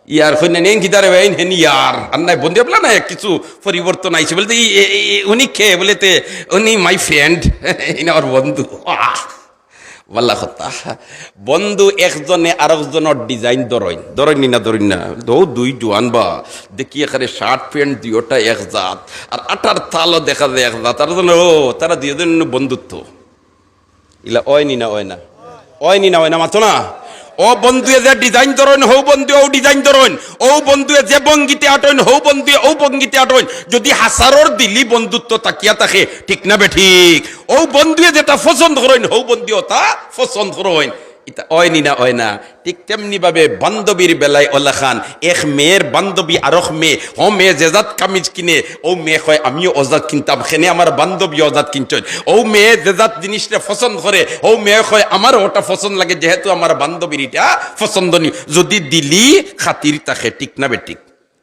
ইয়ার কইনা নেন কিদারে ভাই হেন ইয়ার আর নাই বন্ধু বলা না কিছু পরিবর্তন আইছে বলতে উনি কে বলেতে উনি মাই ফ্রেন্ড ইনি আমার বন্ধু বল্লা কথা বন্ধু একজনে আরেকজনের ডিজাইন ধরইনি না ধরইন না দুই জোয়ান বা দেখি এখানে শার্ট প্যান্ট দুইটা এক জাত আর আটার তালও দেখা যায় এক জাত তার জন্য তারা দুজন বন্ধুত্ব ইলা ওয়নি না মাতো না ও বন্ধুয়ে যে ডিজাইন ধরন হৌ বন্ধু ও ডিজাইন ধরন ও বন্ধুয়ে যে ভঙ্গিতে আটন হৌ বন্ধু ও ভঙ্গিতে আটন যদি হাসারর দিলি বন্ধুত্ব তাকিয়া থাকে ঠিক না বে ঠিক ও বন্ধুয়ে যেটা পছন্দ করেন হৌ বন্ধুও তা পছন্দ করেন এটা হয় না ঠিক তেমনি ভাবে বান্ধবীর বেলায় ওলা খান এক মেয়ের বান্ধবী আরক মেয়ে ও মেয়ে জেজাত কামিজ কিনে ও মেয়ে কয় আমিও অজাত কিনতাম খেনে আমার বান্ধবী অজাত কিনছেন ও মেয়ে জেজাত জিনিসটা পছন্দ করে ও মেয়ে কয় আমার ওটা পছন্দ লাগে যেহেতু আমার বান্ধবীর এটা পছন্দ নি যদি দিলি খাতির তাকে ঠিক না বে ঠিক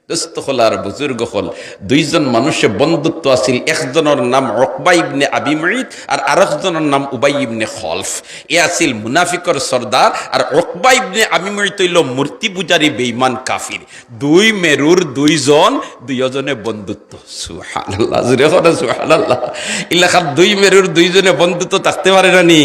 দোস্ত হল আর বুজুর্গ হল দুইজন মানুষের বন্ধুত্ব আছিল একজনের নাম উকবা ইবনে আবি মুঈত আর আরেকজনের নাম উবাই ইবনে খলফ এ আছিল মুনাফিকর সর্দার আর উকবা ইবনে আবি মুঈত হইল মূর্তি পূজারী বেঈমান কাফির দুই মেরুর দুইজনে বন্ধুত্ব সুবহানাল্লাহ জুরে কথা সুবহানাল্লাহ ইলাকার দুই মেরুর দুইজনে বন্ধুত্ব থাকতে পারে না নি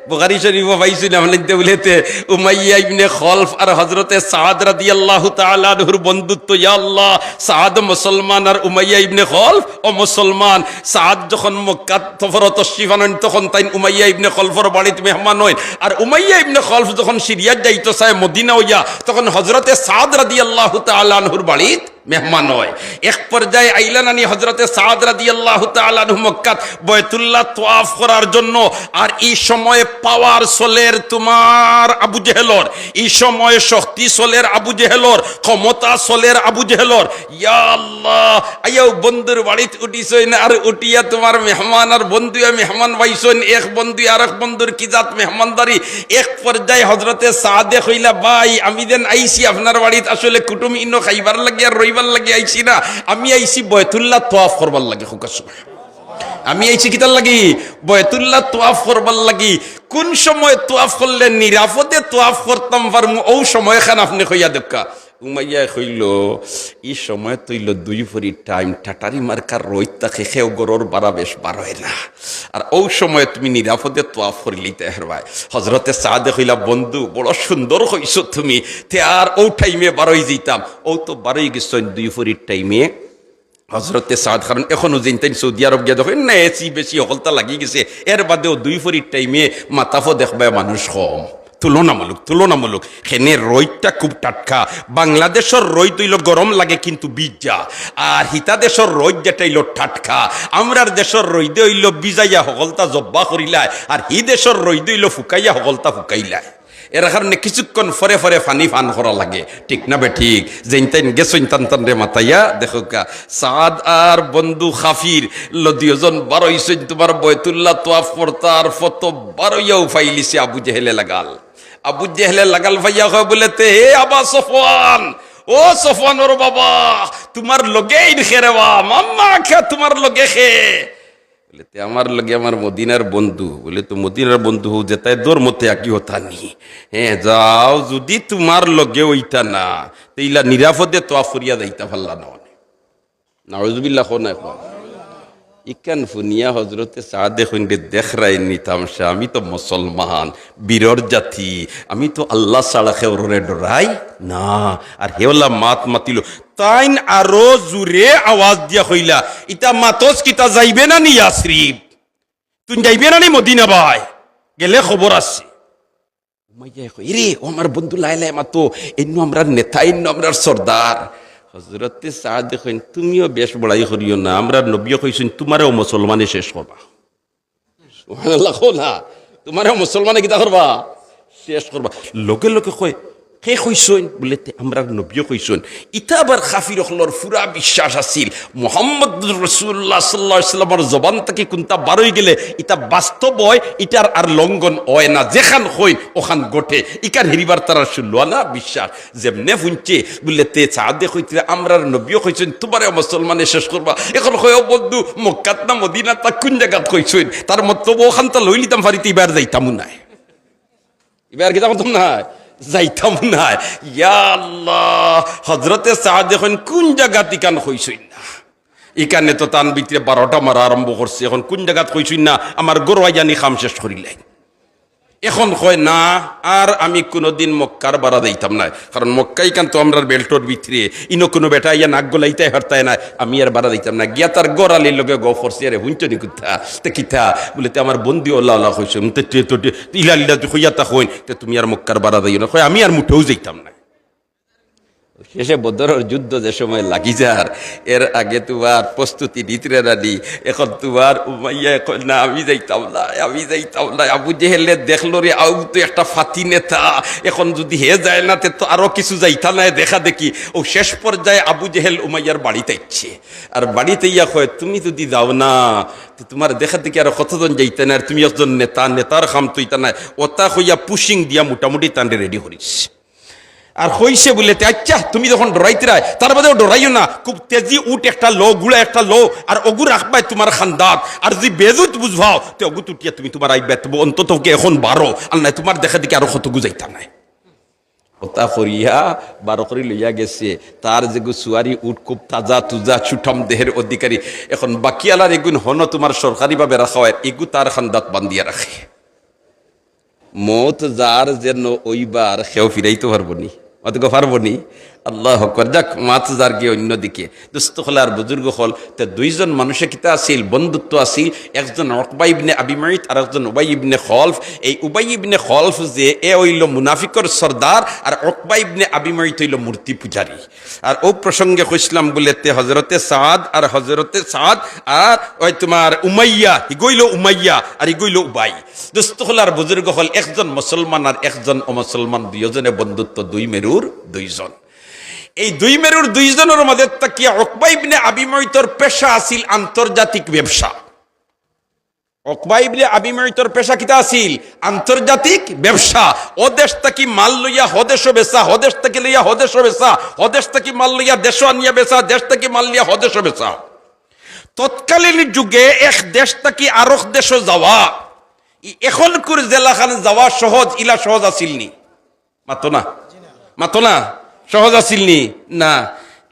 বুখারী শরীফে পাইছি না বলতে বলেতে উমাইয়া ইবনে খলফ আর হযরতে সাদ রাদিয়াল্লাহু তাআলা আনহুর বন্ধুত্ব ইয়া আল্লাহ সাদ মুসলমান আর উমাইয়া ইবনে খলফ ও মুসলমান সাদ যখন মক্কা সফরে তশরিফ আনেন তখন তাই উমাইয়া ইবনে খলফের বাড়িতে মেহমান হয় আর উমাইয়া ইবনে খলফ যখন সিরিয়া যাইতো চায় মদিনা হইয়া তখন হযরতে সাদ রাদিয়াল্লাহু তাআলা আনহুর বাড়িতে মেহমান হয় এক পর্যায়ে আইলানানি হযরতে সাদ রাদিয়াল্লাহু তাআলা আনহু মক্কাত বাইতুল্লাহ তাওয়াফ করার জন্য আর এই সময়ে পাওয়ার চলের তোমার আবু জেহেলর এই সময়ে শক্তি চলের আবু জেহেলর ক্ষমতা চলের আবু জেহেলর ইয়া আল্লাহ আইও বন্ধুর বাড়িতে উঠিছইন আর উঠিয়া তোমার মেহমান আর বন্ধুয়ে মেহমান পাইছইন এক বন্ধু আর এক বন্ধুর কি জাত মেহমানদারি এক পর্যায়ে হযরতে সাদে কইলা ভাই আমি দেন আইছি আপনার বাড়িতে আসলে কুটুম ইনো খাইবার লাগি আর লাগে আইছি না আমি আইছি বাইতুল্লাহ তাওয়াফ করবার লাগি আমি আইছি কিতার লাগি বাইতুল্লাহ তাওয়াফ করবার লাগি কোন সময় তাওয়াফ করলে নিরাপদে তাওয়াফ করতাম পারমু ও সময় খান আপনি কইয়া দেখা উমাইয়া কইল এই সময় তৈল দুই ভরি টাইম টাটারি মার্কার রইতা খেও গরর বাড়া বেশ বার হয় না আর ও সময় তুমি নিরাপদে তোয়াফ করিলিতে হেরবাই হযরতে সাদে কইলা বন্ধু বড় সুন্দর হইছো তুমি তে আর ও টাইমে বারোই যেতাম ও তো বারোই গেছেন দুই ভরির টাইমে হযরতে সাদ কারণ এখনো জিনতেন সৌদি আরব গিয়া দেখেন না এসি বেশি হলতা লাগি গেছে এর বাদেও দুই ভরির টাইমে মাতাফো দেখবে মানুষ কম তুলনামূলক হেনে রইটা খুব টাটকা বাংলাদেশের রই তৈল গরম লাগে কিন্তু বিজা আর হিতা দেশের রই যেটা হইল টাটকা আমরার দেশের রই দে হইল বিজাইয়া হকলতা জব্বা করিলায় আর হি দেশের রই দইল ফুকাইয়া হকলতা ফুকাইলায় এর কারণে কিছুক্ষণ ফরে ফানি ফান করা লাগে ঠিক না বে ঠিক যেইন গেছইন টান রে মাতাইয়া দেখো কা সাদ আর বন্ধু খাফির লদিয়জন বারোইছেন তোমার বাইতুল্লাহ তাওয়াফ করতা আর ফত বারোইয়াও ফাইলিছে আবু জেহেলে লাগাল ভাইয়া হয় বলেতে হে আবা সফওয়ান ও সফওয়ান ওর বাবা তোমার লগেই খেরেবা মাম্মা খা তোমার লগে খে বলেতে আমার লগে আমার মদিনার বন্ধু বলে তো মদিনার বন্ধু যেতাই দোর মতে আকি হতা নি যাও যদি তোমার লগে ওইটা না তেইলা নিরাপদে তোয়াফ করিয়া যাইতা পারলা না নাউজুবিল্লাহ কোনা ইকান ফুনিয়া হযরতে সাদে কইন্দে দেখরাই নিতাম সে আমি তো মুসলমান বীরর জাতি আমি তো আল্লাহ ছাড়া কেউরে ডরাই না আর হেওলা মাতিল তাইন আরো জুরে আওয়াজ দিয়া কইলা ইতা মাতস কিতা যাইবে না নি ইয়াসরিব তুই যাইবে না নি মদিনা ভাই গেলে খবর আছে উমাইয়া কই রে ও আমার বন্ধু লাইলা মাতো এন্নু আমরা নেতা এন্নু আমরা সর্দার হযরতে সাদ দেখেন তুমিও বেশ বড়াই করিও না আমরা নবীও কইছেন তোমারও মুসলমানে শেষ করবা সুবহানাল্লাহ কোনা তোমারও মুসলমানে কিতা করবা শেষ করবা লোকে কয় কে কইছেন বলেতে আমরা নবীও কইছেন ইতা আবার কাফির হলর পুরা বিশ্বাস আছিল মুহাম্মদুর রাসূলুল্লাহ সাল্লাল্লাহু আলাইহি ওয়াসাল্লামের জবান থেকে কোনটা বারই গেলে এটা বাস্তব হয় এটার আর লঙ্ঘন হয় না যেখান হই ওখান গোটে ইকার হিরিবার তারা শুনলো না বিশ্বাস যেমনে শুনছে বলেতে সাদে কইতে আমরা নবীও কইছেন তোমারে মুসলমানে শেষ করবা এখন কয় বন্ধু মক্কাত না মদিনা তা কোন জায়গা কইছেন তার মতলব ওখান তা লইলিতাম ফারিতে এবার যাইতাম না এবার কি যাবো না যাইতাম না। ইয়া আল্লাহ, হজরতে সাদ এখন কোন জায়গা তিকান হইছই না, এখানে তো তান ভিতরে 12টা মারা আরম্ভ করছে, এখন কোন জায়গাত হইছই না আমার গরুয়া জানি খাম শেষ করিলেন। এখন কয় না আর আমি কোনোদিন মক্কার বাড়া দিতাম না, কারণ মক্কাই কান তো আমরা বেল্টর ভিতরে ইনো কোনো বেটা ইয়া নাক গলাইতে হারতায় না, আমি আর বাড়া দিতাম না। গিয়া তার গড়ালির লগে গ ফরসি আরে হুঁচনি কুথা তে কিথা বলে তে আমার বন্দি আল্লাহ আল্লাহ হয়েছে ইলা ইলা হইয়া তা হইন তে তুমি আর মক্কার বাড়া দিও না, কয় আমি আর মুঠেও যাইতাম না। শেষে বদরের যুদ্ধ যে সময় লাগি যার, এর আগে তোমার প্রস্তুতি নিতরে রানি, এখন তোমার উমাইয়া এখন না আমি যাইতাম না, আমি যাইতাম না। আবু জেহেলে দেখলো রে আউ তো একটা ফাতি নেতা, এখন যদি হে যায় না তে তো আরো কিছু যাইতা না, দেখা দেখি ও শেষ পর্যায়ে আবু জেহেল উমাইয়ার বাড়িতে ইচ্ছে, আর বাড়িতে ইয়া কয় তুমি যদি যাও না তোমার দেখা দেখি আরো কতজন যাইতে না, আর তুমি একজন নেতা, নেতার খাম তুইতা না, ওটা হইয়া পুশিং দিয়া মোটামুটি তান্ডে রেডি করিস। আর হইছে বলে আচ্ছা তুমি যখন ডরাইতে রায় তার বাদেও ডরাইও না, খুব তেজি উঠ একটা লো, গুড়া একটা লো, আর অগু রাখবাই তোমার খান্দাত, আর যদি বেজুত বুঝবাও তো অগু তুটিয়া তুমি তোমার আইবে অন্তত এখন 12, আর নাই তোমার দেখা দেখি আরো কত গুজাইতা নাই। ওটা করিয়া 12 করে লইয়া গেছে, তার যেগু সুয়ারি উঠ খুব তাজা তুজা ছুটম দেহের অধিকারী, এখন বাকিয়ালার এগুন হন তোমার সরকারিভাবে রাখা হয়, এগু তার খান্দাত বান্ধিয়া রাখে। মত যার যেন ওইবার সেও ফিরাইতে পারবো নি, অতক পারবো নি। আল্লাহ আকবার। যাক, মাত যার গিয়ে অন্যদিকে দুস্থ হল আর বুজুর্গ হল, তে দুইজন মানুষে কিতা আসিল, বন্ধুত্ব আসিল, একজন উকবা ইবনে আবি মুইত আর একজন উবাই ইবনে খলফ। এই উবাই ইবনে খলফ যে এ হইল মুনাফিকর সর্দার, আর উকবা ইবনে আবি মুইত হইল মূর্তি পূজারী। আর ও প্রসঙ্গে কইসলাম বলে তে হজরতে সাদ আর ওই তোমার উমাইয়া, ইগইল উমাইয়া আর ইগইল উবাই। দুস্থ হল আর বুজুর্গ হল, একজন মুসলমান আর একজন অমুসলমান, দুইজনে বন্ধুত্ব, দুই মেরুর দুইজন। এই দুই মেরুর দুইজনের মধ্যে তাকিয়া উকবা ইবনে আবি মুইতর পেশা আছিল আন্তর্জাতিক ব্যবসা। উকবা ইবনে আবি মুইতর পেশা কিতা আছিল? আন্তর্জাতিক ব্যবসা। ও দেশ থেকে মাল লইয়া হদেশ বেচা, হদেশ থেকে লইয়া হদেশ বেচা, হদেশ থেকে মাল লইয়া দেশ আনিয়া বেচা, দেশ থেকে মাল লইয়া হদেশ বেচা। তৎকালীন যুগে এক দেশ থেকে আরেক দেশ যাওয়া, এখনকার জেলাখান যাওয়া সহজ, ইলা সহজ আছিল নি? মাতো না সহজ আছিল নি? না।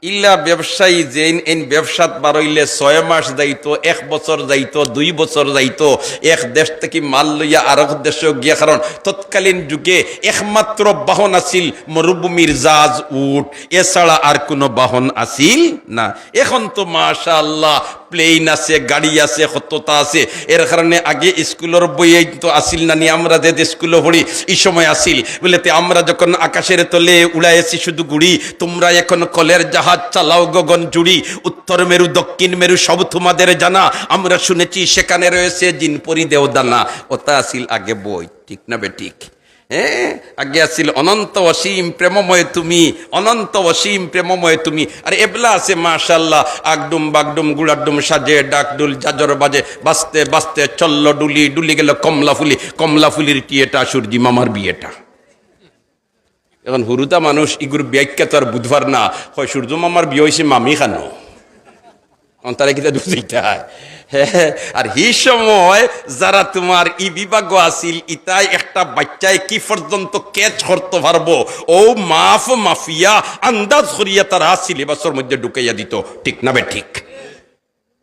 ইল্লা ব্যবসায়ী যে এই ব্যবসাত বারইলে 6 মাস যাইতো, 1 বছর যাইতো, 2 বছর যাইতো, এক দেশ থেকে মাল লইয়া আরেক দেশে গিয়া। কারণ তৎকালীন যুগে একমাত্র বাহন আছিল মরুভূমির জাহাজ, উট, এছাড়া আর কোনো বাহন আছিল না। এখন তো মাশাআল্লাহ প্লেন আছে, গাড়ি আছে, কতটা আছে। এর কারণে আগে স্কুলের বইয়ে তো আসিল না নি, আমরা যে স্কুলে পড়ি এই সময় আসিল বলে আমরা যখন আকাশের তলে উড়াইছি শুধু গুড়ি, তোমরা এখন কলের জাহাজ চালাও গগন জুড়ি, উত্তর মেরু দক্ষিণ মেরু সব তোমাদের জানা, আমরা শুনেছি সেখানে রয়েছে জিনপরি দেওদানা। ওটা আসিল আগে বই, ঠিক না বেঠিক? হ্যাঁ, আগে আসিল অনন্ত অসীম প্রেমময় তুমি, অনন্ত অসীম প্রেমময় তুমি। আর এবলা আছে মাশাআল্লাহ, আগডুম বাগডুম গুড়াডুম সাজে, ডাকডুল জাজর বাজে, বাজতে বাজতে চলল ডুলি, ডুলি গেল কমলা ফুলি, কমলা ফুলির টিয়েটা সূর্যি মামার বিয়েটা। এখন হুরুতা মানুষ ইগুর ব্যাখ্যা তো আর বুধবার না হয়, সূর্য মামার বিয়ে হয়েছে মামি খানো, তারা কিতা বুঝিটা। হ্যাঁ, আর এই সময় যারা তোমার ই বিভাগ আসিল, ইতাই একটা বাচ্চায় কি পর্যন্ত ক্যাচ করতে পারবো, ও মাফিয়া আন্দাজ করিয়া তারা সিলেবাসের মধ্যে ঢুকাইয়া দিত, ঠিক না বে ঠিক?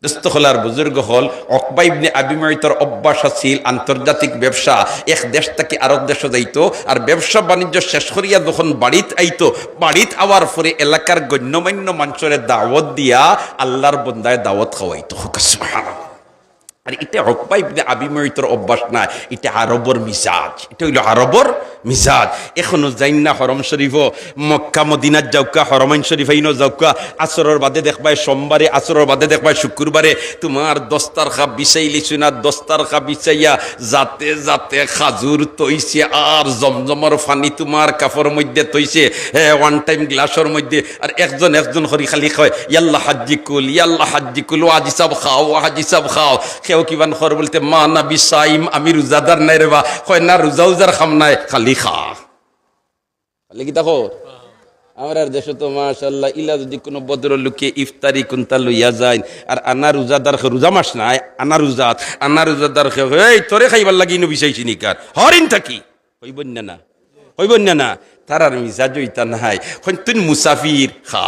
দস্তখলার বুজুর্গ হল, উকবা ইবনে আবি মুইতর অভ্যাস আছিল আন্তর্জাতিক ব্যবসা, এক দেশ থেকে আরেক দেশে যাইতো, আর ব্যবসা বাণিজ্য শেষ করিয়া যখন বাড়িতে আইতো, বাড়িতে আওয়ার পরে এলাকার গণ্যমান্য মানুষের দাওয়াত দিয়া আল্লাহর বন্দায় দাওয়াত খাওয়াইতো। সুবহানাল্লাহ। আর এটা উকবা ইবনে আবি মুইতর অভ্যাস না, এটা আরবর মিজাজ, এটা হইল আরবর মিজাজ। এখনো যাইন না হরম শরীফ, মক্কা মদিনাত যাওকা, হরমাইন শরীফ আইনো যাওকা, আসরের বাদে দেখবাই সোমবারে, আসরের বাদে দেখবাই শুক্রবারে তোমার দস্তার খা বিছাই লিছু না, দস্তার খা বিছাইয়া যাতে যাতে খাজুর তৈছে, আর জমজমর ফানি তোমার কাপড়ের মধ্যে তৈছে, হ্যাঁ ওয়ান টাইম গ্লাসের মধ্যে। আর একজন হরি খালি কয় ইয়াল্লা হাজ্জিকুল, ইয়াল্লা হাজ্জিকুল, ও হাজি সাহেব খাও, ও হাজি সাহেব খাও। কেউ কিবান খর বলতে মা না বিসাইম, আমি রোজাদার নাই রে বা, কয় না রোজা উজার খাম নাই, খালি খা, খালি কি দেখো। আমার দেশে তো মাশাআল্লাহ ইলা যদি কোনো বদর লোকে ইফতারি কোনটা লইয়া যায়, আর আনা রোজাদার রোজা মাস নাই, আনা রোজাদার এই তোরে খাইবার লাগি নো বিষয়ছি নিকার হরিণ থাকি হইব না, হইব না তারার মিজাজ ইতা নাই তুই মুসাফির খা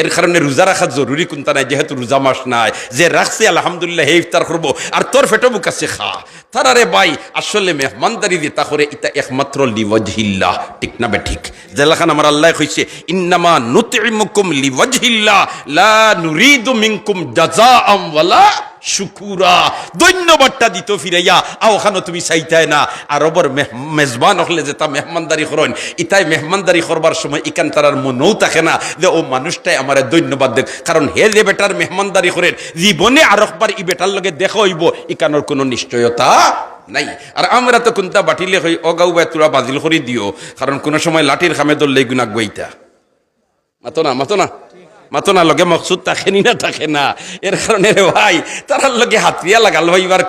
এর কারণে রোজা রাখা জরুরি কোনটা নাই যেহেতু রোজা মাস নাই যে রাখছে আলহামদুলিল্লাহ হে ইফতার করবো আর তোর ফেটো বুক আছে খা তারারে ভাই আসলে মেহমানদারি দিতা করে এটা একমাত্র লিওয়াজহিল্লাহ ঠিক না বে ঠিক যেলাখান আমার আল্লাহ কইছে ইন্নামা নুতইমুকুম লিওয়াজহিল্লাহ লা নুরিদু মিনকুম জাযাআম ওয়ালা শুকুরা ধন্যবাদটা দিত ফিরাইয়া ওখানে তুমি চাইতাই না আর ওবর মেজবান হলে যে তা মেহমানদারি করেন ইতাই মেহমানদারি করবার সময় ইকান তারার মনেও থাকে না যে ও মানুষটাই আমার ধন্যবাদ দেখ কারণ হে যে বেটার মেহমানদারি করেন জীবনে আরেকবার ই বেটার লগে দেখা হইব ইকানোর কোনো নিশ্চয়তা নাই। আর আমরা তো কোনটা বাটিলে হই অগাউ বা তোরা বাজিল করে দিও কারণ কোনো সময় লাঠির খামে ধরলেই গুণা গইতা মাতো না লগে মকসুদ থাকে না এর কারণে রে ভাই তারার লগে হাতিয়া লাগাল ভাই এবার